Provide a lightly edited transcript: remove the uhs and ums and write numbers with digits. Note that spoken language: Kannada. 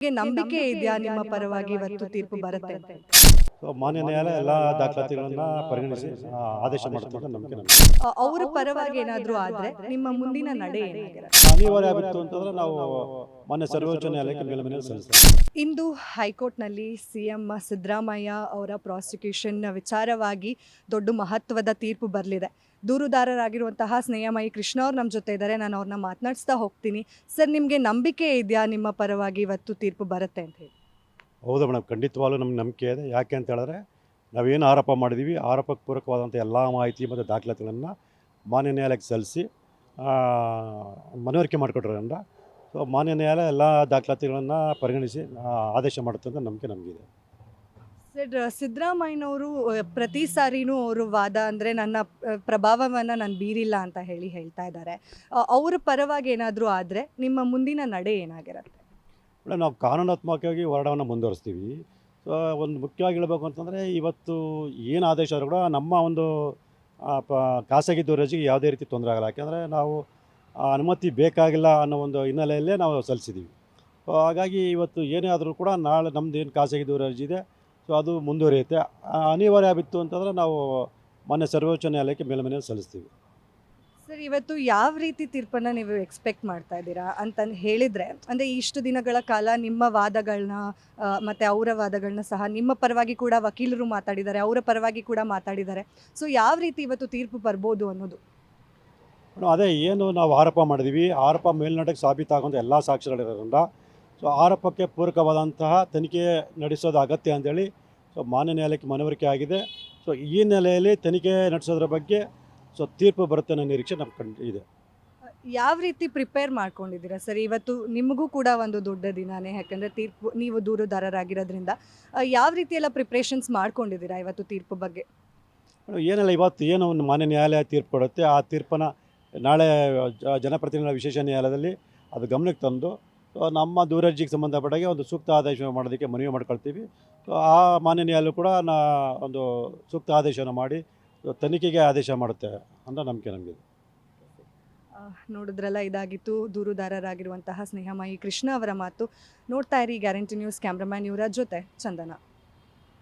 ನಂಬಿಕೆ ಇದೆಯಾ ನಿಮ್ಮ ಪರವಾಗಿ ಇವತ್ತು ತೀರ್ಪು ಬರುತ್ತೆ ಅಂತ ಹೇಳಿ? ಮಾನ್ಯ ನ್ಯಾಯಾಲಯ ಎಲ್ಲ ದಾಖಲಾತಿಗಳನ್ನ ಪರಿಗಣಿಸಿ ಆದೇಶ ಮಾಡುತ್ತೆ ಅಂತ ನಂಬಿಕೆ ನನಗೆ. ಅವ್ರ ಪರವಾಗಿ ಏನಾದ್ರೂ ಆದ್ರೆ ನಿಮ್ಮ ಮುಂದಿನ ನಡೆ ಏನಾಗಿರುತ್ತೆ? ಅನಿವಾರ್ಯ ಆಗಿತ್ತು ಅಂತಂದ್ರೆ ನಾವು ಮಾನ್ಯ ಸರ್ವೋಚ್ಚ ನ್ಯಾಯಾಲಯಕ್ಕೆ ಮೇಲ್ಮನವಿ ಸಲ್ಲಿಸ್ತೇವೆ. ಇಂದು ಹೈಕೋರ್ಟ್ನಲ್ಲಿ ಸಿಎಂ ಸಿದ್ದರಾಮಯ್ಯ ಅವರ ಪ್ರಾಸಿಕ್ಯೂಷನ್ ವಿಚಾರವಾಗಿ ದೊಡ್ಡ ಮಹತ್ವದ ತೀರ್ಪು ಬರಲಿದೆ. ದೂರುದಾರರಾಗಿರುವಂತಹ ಸ್ನೇಹಮಯಿ ಕೃಷ್ಣ ಅವ್ರು ನಮ್ಮ ಜೊತೆ ಇದ್ದಾರೆ. ನಾನು ಅವ್ರನ್ನ ಮಾತನಾಡಿಸ್ತಾ ಹೋಗ್ತೀನಿ. ಸರ್, ನಿಮಗೆ ನಂಬಿಕೆ ಇದೆಯಾ ನಿಮ್ಮ ಪರವಾಗಿ ಇವತ್ತು ತೀರ್ಪು ಬರುತ್ತೆ ಅಂತ ಹೇಳಿ? ಹೌದಾ ಮೇಡಮ್, ಖಂಡಿತವಾಗ್ಲೂ ನಮ್ಗೆ ನಂಬಿಕೆ ಇದೆ. ಯಾಕೆ ಅಂತ ಹೇಳಿದ್ರೆ ನಾವೇನು ಆರೋಪ ಮಾಡಿದ್ದೀವಿ, ಆರೋಪಕ್ಕೆ ಪೂರಕವಾದಂಥ ಎಲ್ಲ ಮಾಹಿತಿ ಮತ್ತು ದಾಖಲಾತಿಗಳನ್ನು ಮಾನ್ಯ ನ್ಯಾಯಾಲಯಕ್ಕೆ ಸಲ್ಲಿಸಿ ಮನವರಿಕೆ ಮಾಡಿಕೊಟ್ರಿಂದ ಸೊ ಮಾನ್ಯ ನ್ಯಾಯಾಲಯ ಎಲ್ಲ ದಾಖಲಾತಿಗಳನ್ನು ಪರಿಗಣಿಸಿ ಆದೇಶ ಮಾಡುತ್ತೆ ಅಂತ ನಂಬಿಕೆ ನಮಗಿದೆ. ಸರ್, ಸಿದ್ದರಾಮಯ್ಯನವರು ಪ್ರತಿ ಸಾರಿನೂ ಅವರು ವಾದ ಅಂದರೆ ನನ್ನ ಪ್ರಭಾವವನ್ನು ನಾನು ಬೀರಿಲ್ಲ ಅಂತ ಹೇಳ್ತಾ ಇದ್ದಾರೆ. ಅವರ ಪರವಾಗಿ ಏನಾದರೂ ಆದರೆ ನಿಮ್ಮ ಮುಂದಿನ ನಡೆ ಏನಾಗಿರುತ್ತೆ? ನಾವು ಕಾನೂನಾತ್ಮಕವಾಗಿ ಹೋರಾಟವನ್ನು ಮುಂದುವರಿಸ್ತೀವಿ. ಸೊ ಒಂದು ಮುಖ್ಯವಾಗಿ ಹೇಳಬೇಕು ಅಂತಂದರೆ ಇವತ್ತು ಏನು ಆದೇಶ ಆದರೂ ಕೂಡ ನಮ್ಮ ಒಂದು ಖಾಸಗಿ ದೂರಜಿಗೆ ಯಾವುದೇ ರೀತಿ ತೊಂದರೆ ಆಗಲ್ಲ. ಯಾಕೆಂದರೆ ನಾವು ಅನುಮತಿ ಬೇಕಾಗಿಲ್ಲ ಅನ್ನೋ ಒಂದು ಹಿನ್ನೆಲೆಯಲ್ಲೇ ನಾವು ಸಲ್ಲಿಸಿದ್ದೀವಿ. ಸೊ ಹಾಗಾಗಿ ಇವತ್ತು ಏನೇ ಆದರೂ ಕೂಡ ನಾಳೆ ನಮ್ಮದು ಏನು ಖಾಸಗಿ ದೂರರ್ಜಿ ಇದೆ ಸೊ ಅದು ಮುಂದುವರಿಯುತ್ತೆ. ಅನಿವಾರ್ಯ ಆಗಿತ್ತು ಅಂತಂದರೆ ನಾವು ಮಾನ್ಯ ಸರ್ವೋಚ್ಚ ನ್ಯಾಯಾಲಯಕ್ಕೆ ಮೇಲ್ಮನವಿ ಸಲ್ಲಿಸ್ತೀವಿ. ಸರ್, ಇವತ್ತು ಯಾವ ರೀತಿ ತೀರ್ಪನ್ನು ನೀವು ಎಕ್ಸ್ಪೆಕ್ಟ್ ಮಾಡ್ತಾ ಇದ್ದೀರಾ ಅಂತಂದು ಹೇಳಿದರೆ, ಅಂದರೆ ಇಷ್ಟು ದಿನಗಳ ಕಾಲ ನಿಮ್ಮ ವಾದಗಳನ್ನ ಮತ್ತು ಅವರ ವಾದಗಳನ್ನ ಸಹ ನಿಮ್ಮ ಪರವಾಗಿ ಕೂಡ ವಕೀಲರು ಮಾತಾಡಿದ್ದಾರೆ, ಅವರ ಪರವಾಗಿ ಕೂಡ ಮಾತಾಡಿದ್ದಾರೆ. ಸೊ ಯಾವ ರೀತಿ ಇವತ್ತು ತೀರ್ಪು ಬರ್ಬೋದು ಅನ್ನೋದು? ಅದೇ ಏನು ನಾವು ಆರೋಪ ಮಾಡಿದ್ದೀವಿ, ಆರೋಪ ಮೇಲ್ನೋಟಕ್ಕೆ ಸಾಬೀತಾಗುವಂಥ ಎಲ್ಲ ಸಾಕ್ಷ್ಯಗಳಿರೋದ್ರಿಂದ ಸೊ ಆರೋಪಕ್ಕೆ ಪೂರಕವಾದಂತಹ ತನಿಖೆ ನಡೆಸೋದು ಅಗತ್ಯ ಅಂತೇಳಿ ಸೊ ಮಾನ್ಯ ನ್ಯಾಯಾಲಯಕ್ಕೆ ಮನವರಿಕೆ ಆಗಿದೆ. ಸೊ ಈ ನೆಲೆಯಲ್ಲಿ ತನಿಖೆ ನಡೆಸೋದ್ರ ಬಗ್ಗೆ ಸೊ ತೀರ್ಪು ಬರುತ್ತೆ ಅನ್ನೋ ನಿರೀಕ್ಷೆ ನಮ್ಗೆ ಇದೆ. ಯಾವ ರೀತಿ ಪ್ರಿಪೇರ್ ಮಾಡ್ಕೊಂಡಿದ್ದೀರಾ ಸರ್? ಇವತ್ತು ನಿಮಗೂ ಕೂಡ ಒಂದು ದೊಡ್ಡ ದಿನಾನೇ, ಯಾಕಂದರೆ ತೀರ್ಪು ನೀವು ದೂರುದಾರರಾಗಿರೋದ್ರಿಂದ ಯಾವ ರೀತಿ ಎಲ್ಲ ಪ್ರಿಪ್ರೇಷನ್ಸ್ ಮಾಡ್ಕೊಂಡಿದ್ದೀರಾ ಇವತ್ತು ತೀರ್ಪು ಬಗ್ಗೆ? ಏನೆಲ್ಲ ಇವತ್ತು ಏನು ಒಂದು ಮಾನ್ಯ ನ್ಯಾಯಾಲಯ ತೀರ್ಪು ಕೊಡುತ್ತೆ, ಆ ತೀರ್ಪನ್ನು ನಾಳೆ ಜನಪ್ರತಿನಿಧಿಗಳ ವಿಶೇಷ ನ್ಯಾಯಾಲಯದಲ್ಲಿ ಅದು ಗಮನಕ್ಕೆ ತಂದು ನಮ್ಮ ದೂರರ್ಜಿಗೆ ಸಂಬಂಧಪಟ್ಟಾಗೆ ಒಂದು ಸೂಕ್ತ ಆದೇಶ ಮಾಡೋದಕ್ಕೆ ಮನವಿ ಮಾಡ್ಕೊಳ್ತೀವಿ. ಸೊ ಆ ಮಾನ್ಯ ನ್ಯಾಯಾಲಯ ಕೂಡ ಒಂದು ಸೂಕ್ತ ಆದೇಶವನ್ನು ಮಾಡಿ ತನಿಖೆಗೆ ಆದೇಶ ಮಾಡುತ್ತೆ ಅಂತ ನಂಬಿಕೆ ನಮಗಿದೆ. ನೋಡಿದ್ರಲ್ಲ, ಇದಾಗಿತ್ತು ದೂರುದಾರರಾಗಿರುವಂತಹ ಸ್ನೇಹಮಯಿ ಕೃಷ್ಣ ಅವರ ಮಾತು. ನೋಡ್ತಾ ಇರಿ ಗ್ಯಾರಂಟಿ ನ್ಯೂಸ್. ಕ್ಯಾಮ್ರಾಮ್ಯಾನ್ ಯುವರಾಜ್ ಜೊತೆ ಚಂದನ.